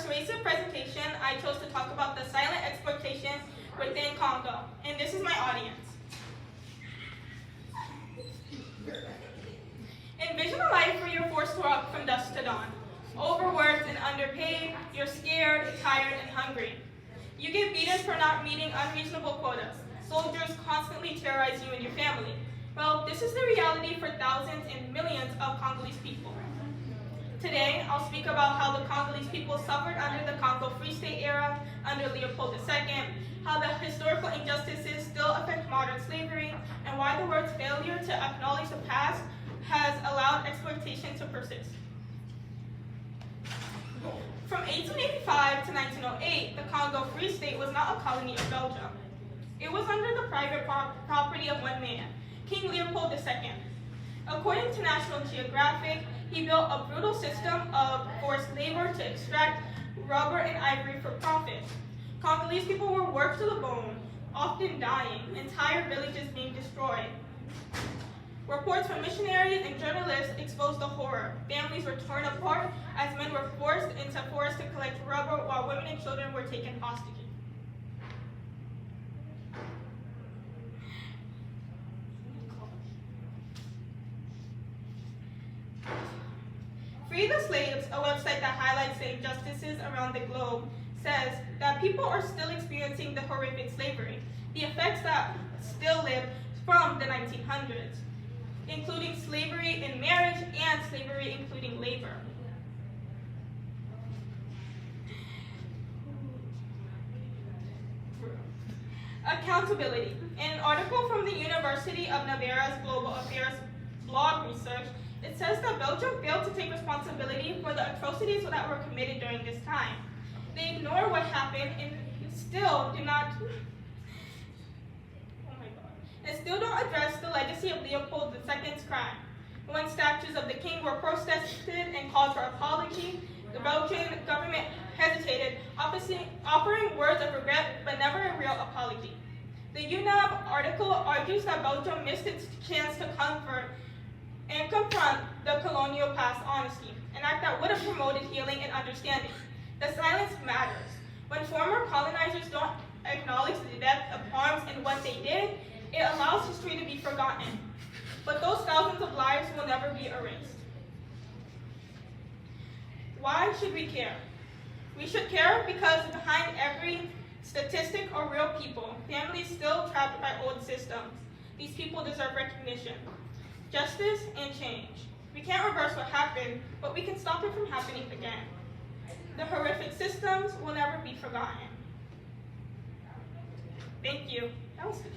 persuasive presentation, I chose to talk about the silent exploitation within Congo, and this is my audience. Envision a life where you're forced to work from dusk to dawn. Overworked and underpaid, you're scared, tired, and hungry. You get beaten for not meeting unreasonable quotas. Soldiers constantly terrorize you and your family. Well, this is the reality for thousands and millions of Congolese people. Today, I'll speak about how the Congolese people suffered under the Congo Free State era, under Leopold II, how the historical injustices still affect modern slavery, and why the world's failure to acknowledge the past has allowed exploitation to persist. From 1885 to 1908, the Congo Free State was not a colony of Belgium. It was under the private property of one man, King Leopold II. According to National Geographic, he built a brutal system of forced labor to extract rubber and ivory for profit. Congolese people were worked to the bone, often dying, entire villages being destroyed. Reports from missionaries and journalists exposed the horror. Families were torn apart as men were forced into forests to collect rubber while women and children were taken hostages. Free the Slaves, a website that highlights the injustices around the globe, says that people are still experiencing the horrific slavery, the effects that still live from the 1900s, including slavery in marriage and slavery including labor. Accountability. In an article from the University of Navarra's Global Affairs blog research, it says that Belgium failed to take responsibility for the atrocities that were committed during this time. They ignore what happened and still don't address the legacy of Leopold II's crime. When statues of the king were protested and called for apology, the Belgian government hesitated, offering words of regret but never a real apology. The UNAV article argues that Belgium missed its chance to comfort and confront the colonial past honesty, an act that would have promoted healing and understanding. The silence matters. When former colonizers don't acknowledge the depth of harms and what they did, it allows history to be forgotten. But those thousands of lives will never be erased. Why should we care? We should care because behind every statistic are real people, families still trapped by old systems. These people deserve recognition, justice, and change. We can't reverse what happened, but we can stop it from happening again. The horrific systems will never be forgotten. Thank you. That was good.